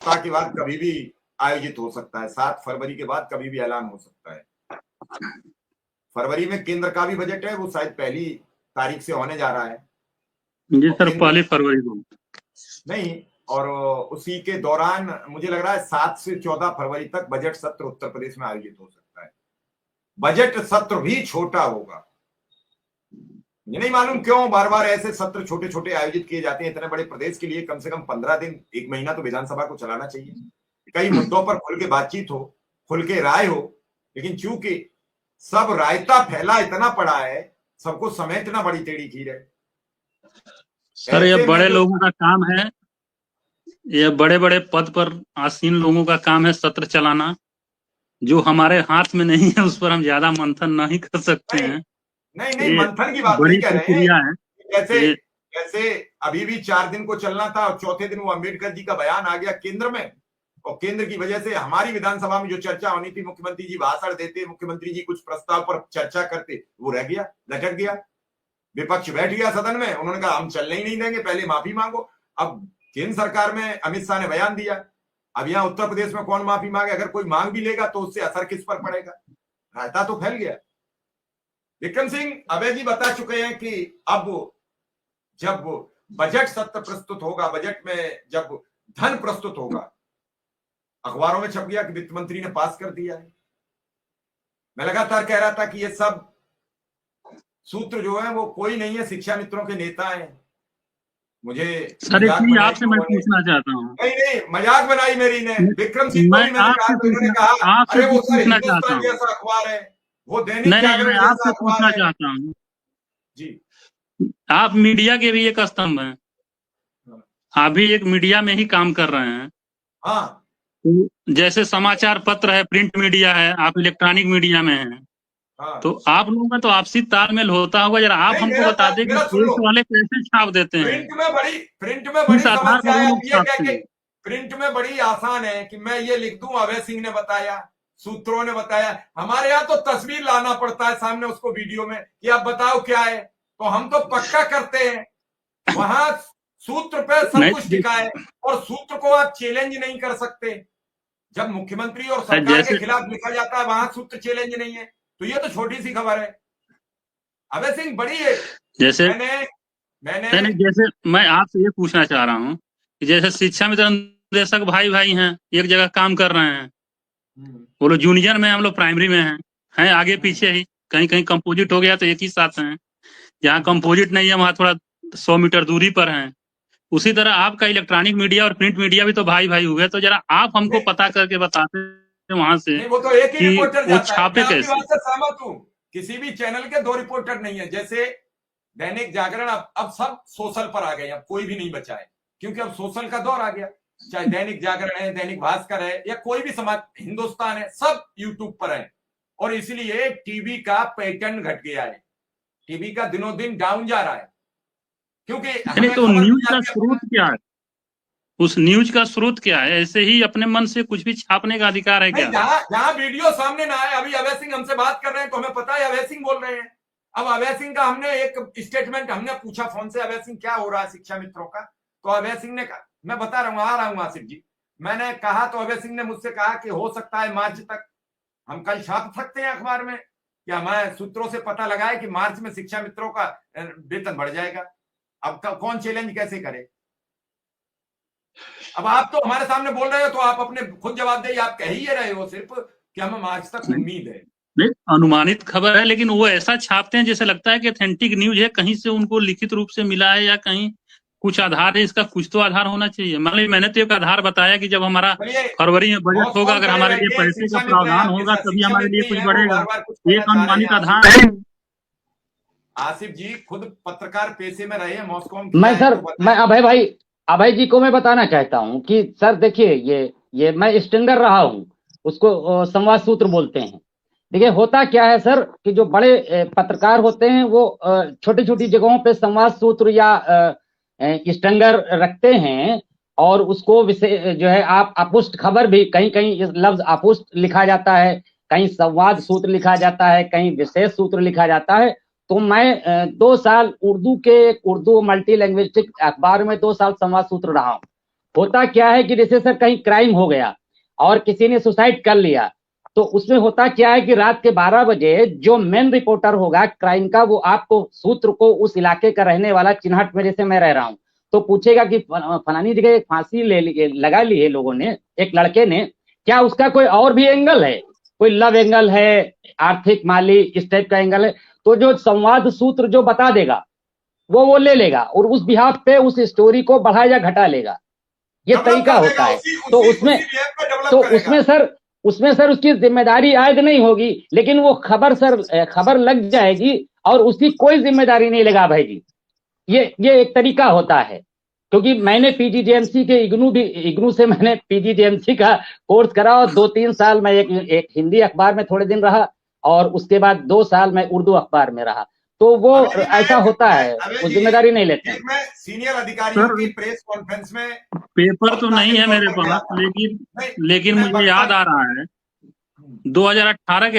के बाद कभी भी आयोजित हो सकता है। 7 फरवरी के बाद कभी भी ऐलान हो सकता है। फरवरी में केंद्र का भी बजट है, वो शायद 1 तारीख से होने जा रहा है। जी और सर, केंद्र 1 फरवरी को नहीं, और उसी के दौरान मुझे लग रहा है 7 से 14 फरवरी तक बजट सत्र उत्तर प्रदेश में आयोजित हो सकता है। बजट सत्र भी छोटा होगा। मुझे नहीं मालूम क्यों बार बार ऐसे सत्र छोटे छोटे आयोजित किए जाते हैं। इतने बड़े प्रदेश के लिए कम से कम 15 दिन, 1 महीना तो विधानसभा को चलाना चाहिए। कई मुद्दों पर खुल के बातचीत हो, खुल के राय हो, लेकिन चूंकि सब रायता फैला इतना पड़ा है, सबको समेटना बड़ी टेढ़ी खीर है। सर, ये ऐसे में बड़े जो लोगों का काम है, ये बड़े बड़े पद पर आसीन लोगों का काम है सत्र चलाना। जो हमारे हाथ में नहीं है उस पर हम ज्यादा मंथन नहीं कर सकते नहीं, हैं। नहीं नहीं, ये मंथन की बात नहीं बड़ी कह रहे हैं। प्रक्रिया है। जैसे ये जैसे अभी भी 4 दिन को चलना था और चौथे दिन वो अम्बेडकर जी का बयान आ गया केंद्र में, और केंद्र की वजह से हमारी विधानसभा में जो चर्चा होनी थी, मुख्यमंत्री जी भाषण देते, मुख्यमंत्री जी कुछ प्रस्ताव पर चर्चा करते, वो रह गया, लटक गया। विपक्ष बैठ गया सदन में, उन्होंने कहा हम चलने ही नहीं देंगे, पहले माफी मांगो। अब केंद्र सरकार में अमित शाह ने बयान दिया, अब यहाँ उत्तर प्रदेश में कौन माफी मांगे? अगर कोई मांग भी लेगा तो उससे असर किस पर पड़ेगा? रायता तो फैल गया। विक्रम सिंह अभय जी बता चुके हैं कि अब जब बजट सत्र प्रस्तुत होगा, बजट में जब धन प्रस्तुत होगा, अखबारों में छप गया कि वित्त मंत्री ने पास कर दिया है। मैं लगातार कह रहा था कि ये सब सूत्र जो है वो कोई नहीं है, शिक्षा मित्रों के नेता हैं। मुझे सर, एक मजाक चीज बनाई आपसे मैं लोगों ने, पूछना चाहता हूँ। नहीं नहीं, मजाक बनाई मेरी ने। विक्रम सिंह को मैं भी मैंने कहा आपसे तो इन्होंने पूछना कहा आपसे अरे वो कुछ सर पूछना चाहता हिंदुस्तान हूँ। जैसा अखबार है, वो दैनिक नहीं नहीं, जागरण मैं जैसा आपसे अखबार पूछना है। चाहता हूँ। जी आप मीडिया के भी एक स्तंभ हैं। आप भी एक मीडिया में ही काम कर रहे हैं। हाँ तो जैसे समाचार पत्र है, प्रिंट मीडिया है, आप इलेक्ट्रॉनिक मीडिया में हैं। तो हाँ, आप लोगों का तो आपसी तालमेल होता होगा। जरा आप नहीं हमको बता दें कि मेरा सुन प्रेस लो। वाले कैसे छाप देते हैं, प्रिंट में किस बड़ी आधार समस्या पर है। वो आप लोग ये कह छापते के हैं। प्रिंट में बड़ी आसान है कि मैं ये लिख दूं अभय सिंह ने बताया, सूत्रों ने बताया। हमारे यहाँ तो तस्वीर लाना पड़ता है सामने उसको वीडियो में कि आप बताओ क्या है, तो हम तो पक्का करते हैं। वहां सूत्र पे सब कुछ नहीं, टिका है, और सूत्र को आप चैलेंज नहीं कर सकते। जब मुख्यमंत्री और सरकार के जैसे खिलाफ लिखा जाता है वहां सूत्र चैलेंज नहीं है, तो ये तो छोटी सी खबर है। अभय सिंह बड़ी है। जैसे मैंने मैंने नहीं नहीं, जैसे मैं आपसे ये पूछना चाह रहा हूँ कि जैसे शिक्षा मित्र निदेशक भाई भाई हैं, एक जगह काम कर रहे हैं। हम्म, वो लोग जूनियर में, हम लोग प्राइमरी में हैं आगे हम्म, पीछे ही। कहीं कहीं कंपोजिट हो गया तो एक ही साथ हैं। जहाँ हम्म। कंपोजिट नहीं है वहाँ थोड़ा 100 मीटर दूरी पर हैं। उसी तरह आपका इलेक्ट्रॉनिक मीडिया और प्रिंट मीडिया भी तो भाई भाई हुए। तो जरा आप हमको नहीं पता करके बताते वहां से नहीं, वो तो एक ही कि रिपोर्टर वो जाता है। मैं छापे आपकी कैसे। बात से सहमत हूं। किसी भी चैनल के 2 रिपोर्टर नहीं है। जैसे दैनिक जागरण, अब सब सोशल पर आ गए, अब कोई भी नहीं बचा है, क्योंकि अब सोशल का दौर आ गया। चाहे दैनिक जागरण है, दैनिक भास्कर है, या कोई भी समाज, हिंदुस्तान है, सब यूट्यूब पर है। और इसलिए टीवी का पैटर्न घट गया है। टीवी का दिनों दिन डाउन जा रहा है, क्योंकि नहीं हमें तो खबर मिल न्यूज का जाती है स्रोत अपना। क्या है? उस न्यूज का स्रोत क्या है? ऐसे ही अपने मन से कुछ भी छापने का अधिकार है नहीं, क्या? जहां जहां वीडियो सामने ना आए। अभी अभय सिंह हमसे बात कर रहे हैं तो हमें पता है अभय सिंह बोल रहे हैं। अब अभय सिंह का हमने एक स्टेटमेंट, हमने पूछा फोन से अभय सिंह क्या हो रहा है शिक्षा मित्रों का, तो अभय सिंह ने कहा, मैं बता रहा हूं, आ रहा हूं आसिफ जी। मैंने कहा तो अभय सिंह ने मुझसे कहा कि हो सकता है मार्च तक हम कल छाप सकते हैं अखबार में, क्या हमारे सूत्रों से पता लगा है कि मार्च में शिक्षा मित्रों का वेतन बढ़ जाएगा। अब कौन चैलेंज कैसे करे? अब आप तो हमारे सामने बोल रहे हो तो आप अपने खुद जवाब दे। आप कह ही रहे हो सिर्फ कि हमें मार्च तक नहीं, उम्मीद है। नहीं, अनुमानित खबर है, लेकिन वो ऐसा छापते हैं जैसे लगता है कि ऑथेंटिक न्यूज है, कहीं से उनको लिखित रूप से मिला है या कहीं कुछ आधार है। इसका कुछ तो आधार होना चाहिए। मान लीजिए मैंने तो एक आधार बताया कि जब हमारा चलिए, फरवरी में बजट होगा, मौसकॉन अगर खड़े हमारे लिए बैठे हैं, पैसे का शिक्षा मित्र हैं प्रावधान आपके होगा साथ, तभी शिक्षा हमारे लिए मित्र ही कुछ हैं, वो बढ़ेगा। बार बार कुछ कहना एक चाह रहे हैं। अनुमानित आधार है। आसिफ जी खुद पत्रकार पेशे में रहे हैं, मॉस्कॉम किया मैं है, सर तो मैं बताएं। अभय जी को मैं बताना चाहता हूँ कि सर देखिए, ये मैं स्टिंगर रहा हूँ, उसको संवाद सूत्र बोलते हैं। देखिए होता क्या है सर कि जो बड़े पत्रकार होते हैं वो छोटी छोटी जगहों पे संवाद सूत्र या स्टिंगर रखते हैं, और उसको विशेष जो है आप अपुष्ट खबर भी, कहीं कहीं इस लफ्ज अपुष्ट लिखा जाता है, कहीं संवाद सूत्र लिखा जाता है, कहीं विशेष सूत्र लिखा जाता है। तो मैं 2 साल उर्दू मल्टी लैंग्वेस्टिक अखबार में 2 साल संवाद सूत्र रहा हूँ। होता क्या है कि जैसे सर कहीं क्राइम हो गया और किसी ने सुसाइड कर लिया, तो उसमें होता क्या है कि रात के 12 बजे जो मेन रिपोर्टर होगा क्राइम का, वो आपको सूत्र को उस इलाके का रहने वाला चिन्हट में, जैसे मैं रह रहा हूँ, तो पूछेगा कि फलानी जगह एक फांसी लगा ली है लोगों ने, एक लड़के ने, क्या उसका कोई और भी एंगल है, कोई लव एंगल है, आर्थिक माली इस टाइप का एंगल है, तो जो संवाद सूत्र जो बता देगा वो ले लेगा और उस बिहाफ पे उस स्टोरी को बढ़ा या घटा लेगा। ये तरीका होता है। तो उसमें सर उसकी जिम्मेदारी आयद नहीं होगी, लेकिन वो खबर लग जाएगी और उसकी कोई जिम्मेदारी नहीं लगा भाई जी। ये एक तरीका होता है, क्योंकि मैंने पीजीडीएमसी के इग्नू से मैंने पीजीडीएमसी का कोर्स करा और 2-3 साल मैं एक हिंदी अखबार में थोड़े दिन रहा और उसके बाद 2 साल मैं उर्दू अखबार में रहा। तो वो ऐसा होता है, वो जिम्मेदारी नहीं लेते हैं। मैं सीनियर अधिकारियों की प्रेस कॉन्फ्रेंस में पेपर तो नहीं है मेरे पास, लेकिन मुझे याद आ रहा है 2018 के